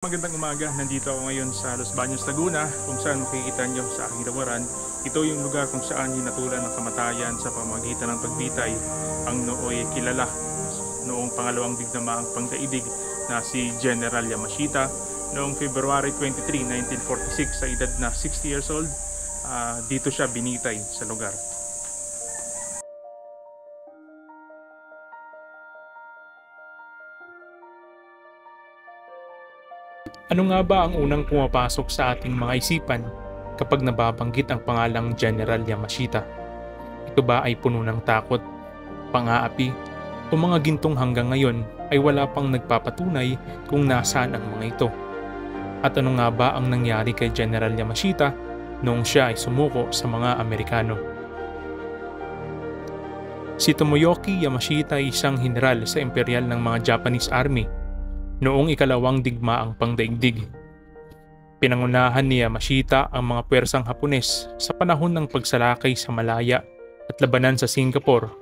Magandang umaga, nandito ako ngayon sa Los Baños, Laguna, kung saan makikita nyo sa aking lawaran. Ito yung lugar kung saan hinatulan ng kamatayan sa pamamagitan ng pagbitay ang nooy kilala noong pangalawang digmaang pangdaigdig na si General Yamashita noong February 23, 1946 sa edad na 60 years old. Dito siya binitay sa lugar. Ano nga ba ang unang pumapasok sa ating mga isipan kapag nababanggit ang pangalang General Yamashita? Ito ba ay puno ng takot, pang-aapi, o mga gintong hanggang ngayon ay wala pang nagpapatunay kung nasaan ang mga ito? At ano nga ba ang nangyari kay General Yamashita noong siya ay sumuko sa mga Amerikano? Si Tomoyoki Yamashita ay isang general sa imperial ng mga Japanese Army noong ikalawang digmaang pangdaigdig. Pinangunahan ni Yamashita ang mga pwersang Hapones sa panahon ng pagsalakay sa Malaya at labanan sa Singapore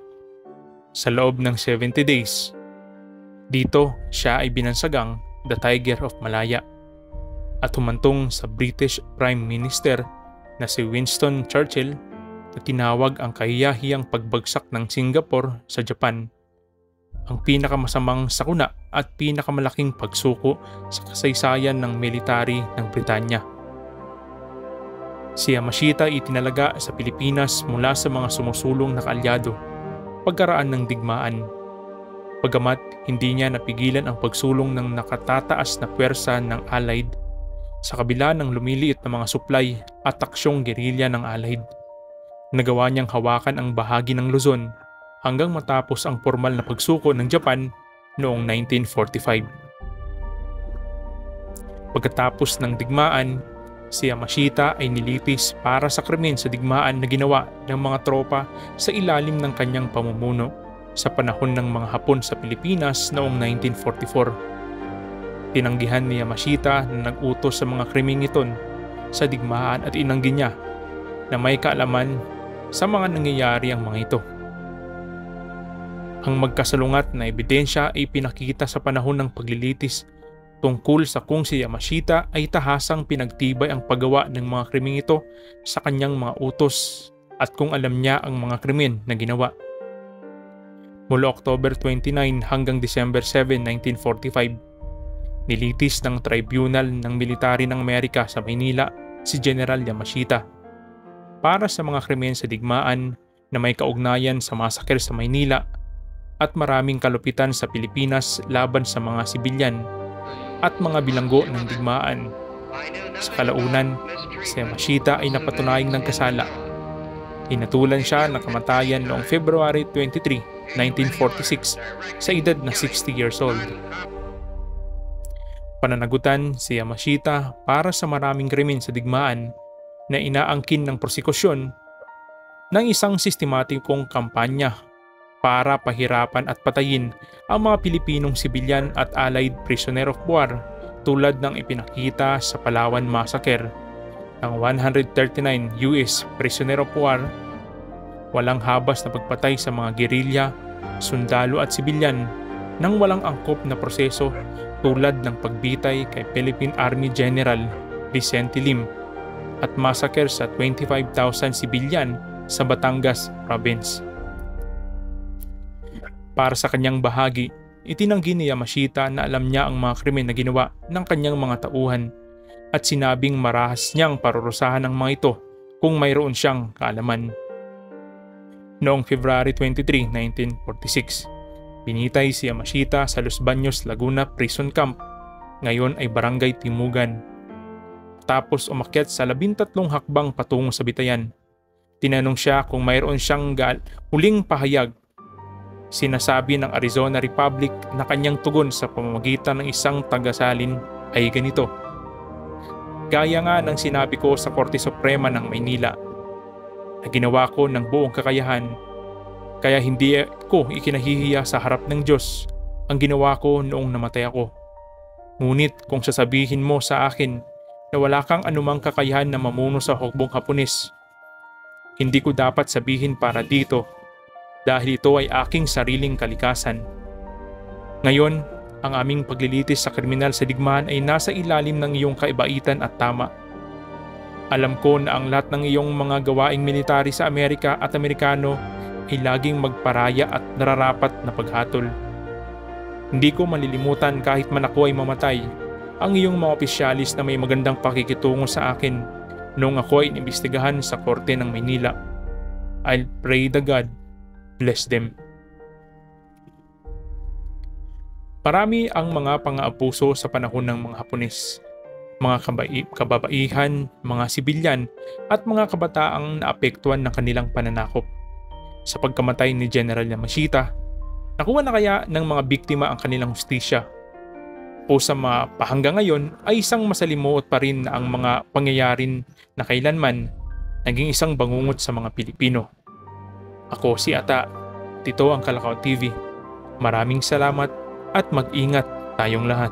sa loob ng 70 days. Dito siya ay binansagang the Tiger of Malaya at humantong sa British Prime Minister na si Winston Churchill na tinawag ang kahiyahiyang pagbagsak ng Singapore sa Japan ang pinakamasamang sakuna at pinakamalaking pagsuko sa kasaysayan ng military ng Britanya. Si Yamashita itinalaga sa Pilipinas mula sa mga sumusulong na kaalyado pagkaraan ng digmaan. Bagamat hindi niya napigilan ang pagsulong ng nakatataas na puwersa ng Allied sa kabila ng lumiliit na mga supply at aksyong gerilya ng Allied. Nagawa niyang hawakan ang bahagi ng Luzon hanggang matapos ang formal na pagsuko ng Japan noong 1945. Pagkatapos ng digmaan, si Yamashita ay nilitis para sa krimen sa digmaan na ginawa ng mga tropa sa ilalim ng kanyang pamumuno sa panahon ng mga Hapon sa Pilipinas noong 1944. Tinanggihan ni Yamashita na nag-utos sa mga krimeng iton sa digmaan at inanggi niya na may kaalaman sa mga nangyayari ang mga ito. Ang magkasalungat na ebidensya ay pinakita sa panahon ng paglilitis tungkol sa kung si Yamashita ay tahasang pinagtibay ang paggawa ng mga krimeng ito sa kanyang mga utos at kung alam niya ang mga krimen na ginawa. Mula October 29 hanggang December 7, 1945, nilitis ng Tribunal ng Military ng Amerika sa Maynila si General Yamashita para sa mga krimen sa digmaan na may kaugnayan sa massacre sa Maynila at maraming kalupitan sa Pilipinas laban sa mga sibilyan at mga bilanggo ng digmaan. Sa kalaunan, si Yamashita ay napatunayang nagkasala. Hinatulan siya ng kamatayan noong February 23, 1946 sa edad na 60 years old. Pananagutan si Yamashita para sa maraming krimen sa digmaan na inaangkin ng prosekusyon ng isang sistematikong kampanya para pahirapan at patayin ang mga Pilipinong sibilyan at Allied prisoner of war tulad ng ipinakita sa Palawan Massacre ng 139 US prisoner of war, walang habas na pagpatay sa mga gerilya, sundalo at sibilyan nang walang angkop na proseso tulad ng pagbitay kay Philippine Army General Vicente Lim at massacre sa 25,000 sibilyan sa Batangas Province. Para sa kanyang bahagi, itinanggi ni Yamashita na alam niya ang mga krimen na ginawa ng kanyang mga tauhan at sinabing marahas niyang parurusahan ang mga ito kung mayroon siyang kaalaman. Noong February 23, 1946, binitay si Yamashita sa Los Baños, Laguna Prison Camp, ngayon ay Barangay Timugan. Tapos umakyat sa 13 hakbang patungo sa Bitayan. Tinanong siya kung mayroon siyang huling pahayag. Sinasabi ng Arizona Republic na kanyang tugon sa pamamagitan ng isang tagasalin ay ganito. Gaya nga ng sinabi ko sa Korte Suprema ng Maynila na ginawa ko ng buong kakayahan, kaya hindi ko ikinahihiya sa harap ng Diyos ang ginawa ko noong namatay ako. Ngunit kung sasabihin mo sa akin na wala kang anumang kakayahan na mamuno sa hukbong Hapones, hindi ko dapat sabihin para dito dahil ito ay aking sariling kalikasan. Ngayon, Ang aming paglilitis sa kriminal sa digmaan ay nasa ilalim ng iyong kaibaitan at tama. Alam ko na ang lahat ng iyong mga gawaing military sa Amerika at Amerikano ay laging magparaya at nararapat na paghatol. Hindi ko malilimutan kahit man ako ay mamatay ang iyong mga opisyalis na may magandang pakikitungo sa akin noong ako ay inimbestigahan sa korte ng Maynila. I'll pray the God bless them. Marami ang mga pang-aabuso sa panahon ng mga Hapones. Mga kababaihan, mga sibilyan at mga kabataang naapektuhan ng kanilang pananakop. Sa pagkamatay ni General Yamashita, nakuha na kaya ng mga biktima ang kanilang hustisya? O sa hanggang ngayon ay isang masalimuot pa rin na ang mga pangyayarin na kailanman naging isang bangungot sa mga Pilipino. Ako si Ata, ito ang Kalakaw TV. Maraming salamat at mag-ingat tayong lahat.